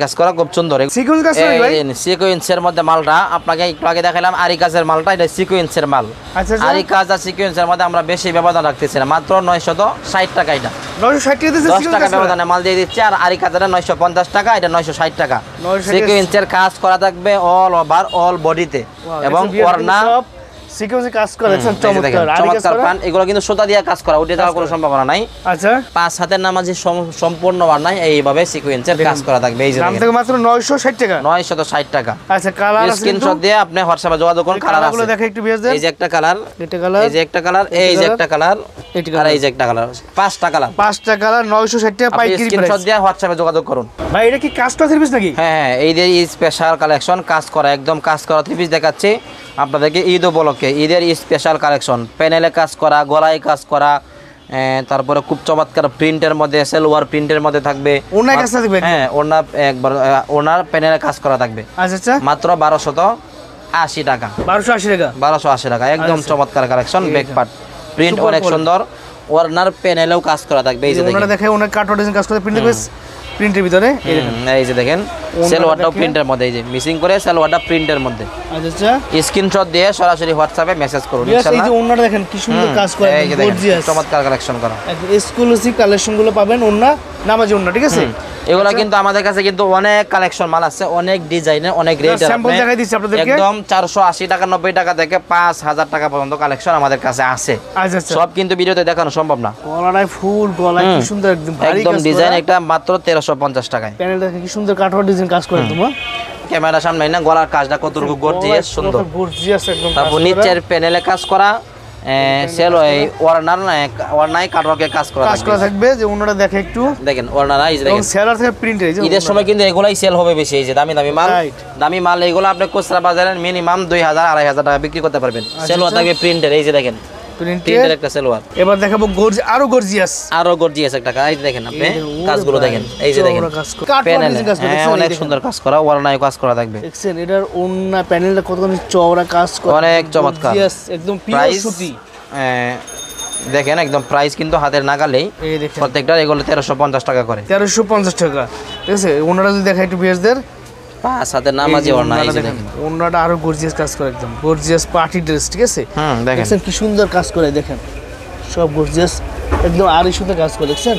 কাজ করা খুব সুন্দর। সিকোয়েন্স কাজ করা ভাই, সিকোয়েন্সের মধ্যে মালটা আপনাকে একটু আগে দেখালাম। আরি কাজের মালটা, এটা সিকোয়েন্সের মাল। আচ্ছা, আরি কাজ আর সিকোয়েন্সের মধ্যে আমরা বেশি ব্যবধান রাখতেছি না, মাত্র 960 টাকা। এটা 960 টাকা দিচ্ছে, 10 টাকা ব্যবধানে মাল দিয়ে দিচ্ছে। আর আরি কাজের 950 টাকা, এটা 960 টাকা। সিকোয়েন্সের কাজ করা থাকবে অল ওভার, অল বডিতে, এবং ওড়না সিকোয়েন্সে কাজ করা, চমৎকার পান। এগুলো কিন্তু সুতা দিয়ে কাজ করা, উঠে যাওয়ার কোনো সম্ভাবনা নাই। আচ্ছা, 5 হাতের নামাজি সম্পূর্ণ ওড়নায় এইভাবে সিকোয়েন্সের কাজ করা থাকবে। এই যে দাম থেকে মাত্র 960 টাকা, 960 টাকা। আচ্ছা, কালার আছে, স্ক্রিনশট দিয়ে আপনি হোয়াটসঅ্যাপে যোগাযোগ করুন। কালার আছে, দেখে একটু ভিউয়ার্স দেন। এই যে একটা কালার, এটা কালার, এই যে একটা কালার, এই যে একটা কালার, আর এই যে একটা কালার। 5টা কালার, 5টা কালার, 960 টাকা পাইকারি প্রাইস। স্ক্রিনশট দিয়ে হোয়াটসঅ্যাপে যোগাযোগ করুন। ভাই এটা কি কাজ করা থ্রি পিস নাকি? হ্যাঁ, এই যে স্পেশাল কালেকশন, কাজ করা, একদম কাজ করা থ্রি পিস দেখাচ্ছি আপনাদেরকে। ঈদ উপলক্ষে ঈদের স্পেশাল কালেকশন, প্যানেলে কাজ করা, গলায় কাজ করা, তারপরে খুব চমৎকার প্রিন্টের মধ্যে, সেলওয়ার প্রিন্টের মধ্যে থাকবে। ওনার কাছে থাকবে, হ্যাঁ, ওনার একবার ওনার প্যানেলে কাজ করা থাকবে। আচ্ছা আচ্ছা, মাত্র 1280 টাকা। 1280 টাকা, 1280 টাকা। একদম চমৎকার কালেকশন। ব্যাকপার্ট প্রিন্ট অনেক সুন্দর, ওনার প্যানেলেও কাজ করা থাকবে। এই যে দেখেন, ওনারা দেখে ওনার কাটওয়ার্ড ডিজাইন কাজ করে প্রিন্টের ভিতরে, এই যে দেখেন, সালোয়ারটাও প্রিন্টের মধ্যে, এই যে মিসিং করে সালোয়ারটা প্রিন্টের মধ্যে। আচ্ছা স্ক্রিনশট দিয়ে সরাসরি হোয়াটসঅ্যাপে মেসেজ করুন ইনশাআল্লাহ। এই যে ওন্নাটা দেখেন কি সুন্দর কাজ করে, এই যে দেখেন গর্জিয়াস চমৎকার কালেকশন করা, এক্সক্লুসিভ কালেকশন গুলো পাবেন ওন্না নামাজি ওন্না, ঠিক আছে? এগুলা কিন্তু আমাদের কাছে কিন্তু অনেক কালেকশন মাল আছে, অনেক ডিজাইনের, অনেক রেট স্যাম্পল দেখাই দিচ্ছি আপনাদেরকে। একদম 480 টাকা 90 টাকা থেকে 5000 টাকা পর্যন্ত কালেকশন আমাদের কাছে আছে। আচ্ছা সব কিন্তু ভিডিওতে দেখানো সম্ভব না। গলাটায় ফুল, গলায় কি সুন্দর একদম ভারী একদম কাজ ডিজাইন করা। একটা মাত্র 1350 টাকায়। প্যানেলটা কি সুন্দর কাটওয়ার ডিজাইন কাজ করে তোমার ক্যামেরা সামনে না, গলার কাজটা কতটুকু গর্জিয়াস সুন্দর। গর্জিয়াস একদম। তারপর নিচের প্যানেলে কাজ করা, সেল এই ওয়ারনাই কাটওয়ার্কের কাজ করা থাকবে। যে ওনারা দেখে একটু দেখেন ওয়ারনারা, এই যে দেখেন সেলার থেকে প্রিন্ট, এই যে ঈদের সময় কিন্তু এগুলাই সেল হবে বেশি। এই যে দামি দামি মাল, দামি মাল এগুলো আপনি খুচরা বাজারে মিনিমাম 2000 2500 টাকা বিক্রি করতে পারবেন। সেলওয়ার থাকবে প্রিন্টের, এই যে দেখেন প্রিন্টের একটা সেলওয়ার। এবার দেখাবো আরো গর্জিয়াস একটা কাজ। এই যে দেখেন আপনি কাজগুলো দেখেন, এই যে দেখেন প্যানেল, অনেক সুন্দর কাজ করা, ওয়ারনাই কাজ করা থাকবে। দেখছেন এটার ওন্না প্যানেলটা কতখানি চওড়া কাজ করা, অনেক চমৎকার, একদম পিওর সুতি। দেখেন একদম প্রাইস কিন্তু হাতের নাগালেই প্রত্যেকটা, এগুলো 1350 টাকা করে। 1350 টাকা, ঠিক আছে? ওনারা যদি দেখা একটু বিয়ারদের 5 হাতের নামাজি ওড়না, এই যে দেখেন ওড়নাটা আরো গর্জিয়াস কাজ করে, একদম গর্জিয়াস পার্টি ড্রেস, ঠিক আছে? দেখেন কি সুন্দর কাজ করে, দেখেন সব গর্জিয়াস একদম আরই সুন্দর কাজ করে, দেখছেন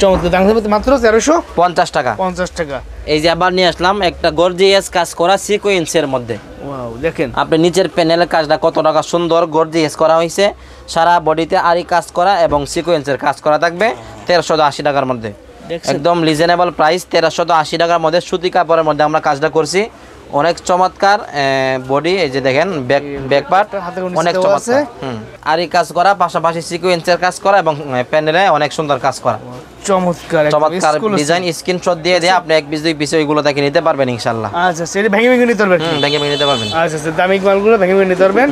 চমৎকার। দাম হবে মাত্র 1350 টাকা। 50 টাকা। এই যে আবার নিয়ে আসলাম একটা গর্জিয়াস কাজ করা সিকোয়েন্সের মধ্যে। ওয়াও, দেখেন আপনি নিচের প্যানেলের কাজটা কত টাকা সুন্দর গর্জিয়াস করা হয়েছে, সারা বডিতে আরই কাজ করা এবং সিকোয়েন্সের কাজ করা থাকবে 1380 টাকার মধ্যে। একদম রিজনেবল প্রাইস, 1380 টাকার মধ্যে সুতি কাপড়ের মধ্যে আমরা কাজটা করছি। অনেক চমৎকার বডি, এই যে দেখেন ব্যাক পার্ট অনেক চমৎকার। আরই কাজ করা, পাশাপাশি সিকোয়েন্সের কাজ করা এবং প্যানেলে অনেক সুন্দর কাজ করা, চমৎকার ডিজাইন। স্ক্রিনশট দিয়ে আপনি এক পিস 2 পিস ওইগুলো থেকে নিতে পারবেন ইনশাআল্লাহ। আচ্ছা, সেটা ভেঙে নিতে পারবেন, ভেঙে নিতে পারবেন। আচ্ছা, দামি মালগুলো ভেঙে নিতে পারবেন।